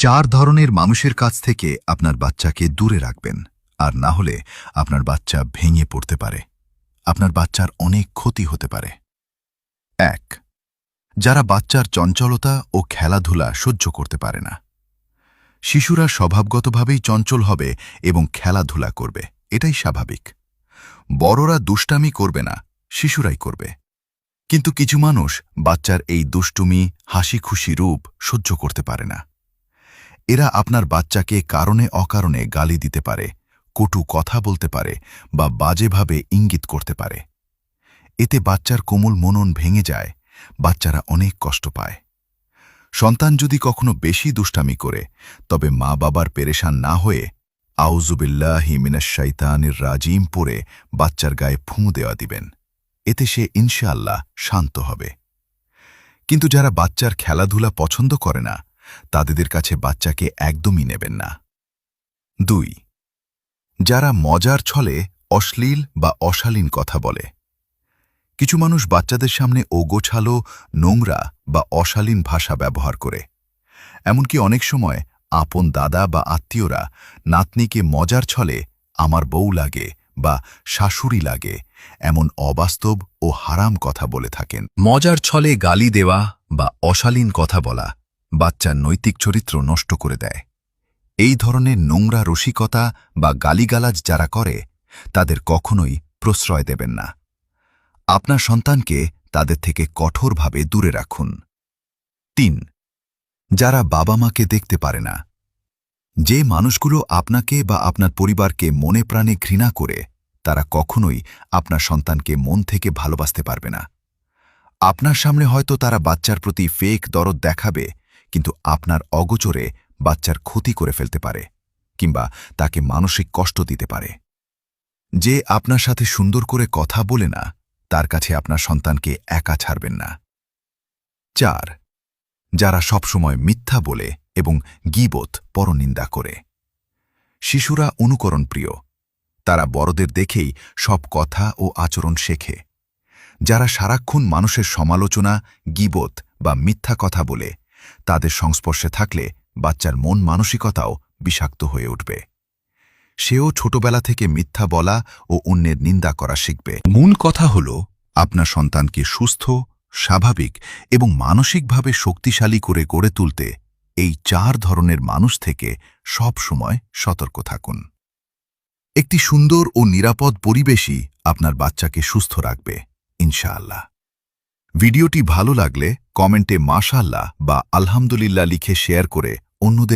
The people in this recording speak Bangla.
চার ধরনের মানুষের কাছ থেকে আপনার বাচ্চাকে দূরে রাখবেন, আর না হলে আপনার বাচ্চা ভেঙে পড়তে পারে। আপনার বাচ্চার অনেক ক্ষতি হতে পারে। ১. যারা বাচ্চার চঞ্চলতা ও খেলাধুলা সহ্য করতে পারে না। শিশুরা স্বভাবগতভাবেই চঞ্চল হবে এবং খেলাধুলা করবে, এটাই স্বাভাবিক। বড়রা দুষ্টামি করবে না, শিশুরাই করবে। কিন্তু কিছু মানুষ বাচ্চার এই দুষ্টুমি, হাসি খুশি রূপ সহ্য করতে পারে না। এরা আপনার বাচ্চাকে কারণে অকারণে গালি দিতে পারে, কটু কথা বলতে পারে বা বাজেভাবে ইঙ্গিত করতে পারে। এতে বাচ্চার কোমল মনন ভেঙে যায়, বাচ্চারা অনেক কষ্ট পায়। সন্তান যদি কখনো বেশি দুষ্টামি করে, তবে মা বাবার পেরেশান না হয়ে আউযুবিল্লাহি মিনাশ শাইতানির রাজিম পড়ে বাচ্চার গায়ে ফুঁ দেওয়া দিবেন। এতে সে ইনশাআল্লাহ শান্ত হবে। কিন্তু যারা বাচ্চার খেলাধুলা পছন্দ করে না, তাদের কাছে বাচ্চাকে একদমই নেবেন না। ২. যারা মজার ছলে অশ্লীল বা অশালীন কথা বলে। কিছু মানুষ বাচ্চাদের সামনে অগোছালো, নোংরা বা অশালীন ভাষা ব্যবহার করে। এমনকি অনেক সময় আপন দাদা বা আত্মীয়রা নাতনিকে মজার ছলে আমার বউ লাগে বা শাশুড়ি লাগে এমন অবাস্তব ও হারাম কথা বলে থাকেন। মজার ছলে গালি দেওয়া বা অশালীন কথা বলা বাচ্চার নৈতিক চরিত্র নষ্ট করে দেয়। এই ধরনের নোংরা রসিকতা বা গালিগালাজ যারা করে, তাদের কখনোই প্রশ্রয় দেবেন না। আপনার সন্তানকে তাদের থেকে কঠোরভাবে দূরে রাখুন। ৩. যারা বাবা মাকে দেখতে পারে না। যে মানুষগুলো আপনাকে বা আপনার পরিবারকে মনে প্রাণে ঘৃণা করে, তারা কখনোই আপনার সন্তানকে মন থেকে ভালোবাসতে পারবে না। আপনার সামনে হয়তো তারা বাচ্চার প্রতি ফেক দরদ দেখাবে, কিন্তু আপনার অগোচরে বাচ্চার ক্ষতি করে ফেলতে পারে কিংবা তাকে মানসিক কষ্ট দিতে পারে। যে আপনার সাথে সুন্দর করে কথা বলে না, তার কাছে আপনার সন্তানকে একা ছাড়বেন না। ৪. যারা সবসময় মিথ্যা বলে এবং গীবত, পরনিন্দা করে। শিশুরা অনুকরণ প্রিয়। তারা বড়দের দেখেই সব কথা ও আচরণ শেখে। যারা সারাক্ষণ মানুষের সমালোচনা, গীবত বা মিথ্যা কথা বলে, তাদের সংস্পর্শে থাকলে বাচ্চার মন মানসিকতাও বিষাক্ত হয়ে উঠবে। সেও ছোটবেলা থেকে মিথ্যা বলা ও অন্যের নিন্দা করা শিখবে। মূল কথা হল, আপনার সন্তানকে সুস্থ, স্বাভাবিক এবং মানসিকভাবে শক্তিশালী করে গড়ে তুলতে এই ৪ ধরনের মানুষ থেকে সব সময় সতর্ক থাকুন। একটি সুন্দর ও নিরাপদ পরিবেশই আপনার বাচ্চাকে সুস্থ রাখবে, ইনশাআল্লাহ। ভিডিওটি ভালো লাগলে কমেন্টে মাশাআল্লাহ বা আলহামদুলিল্লাহ লিখে শেয়ার করে অন্যদের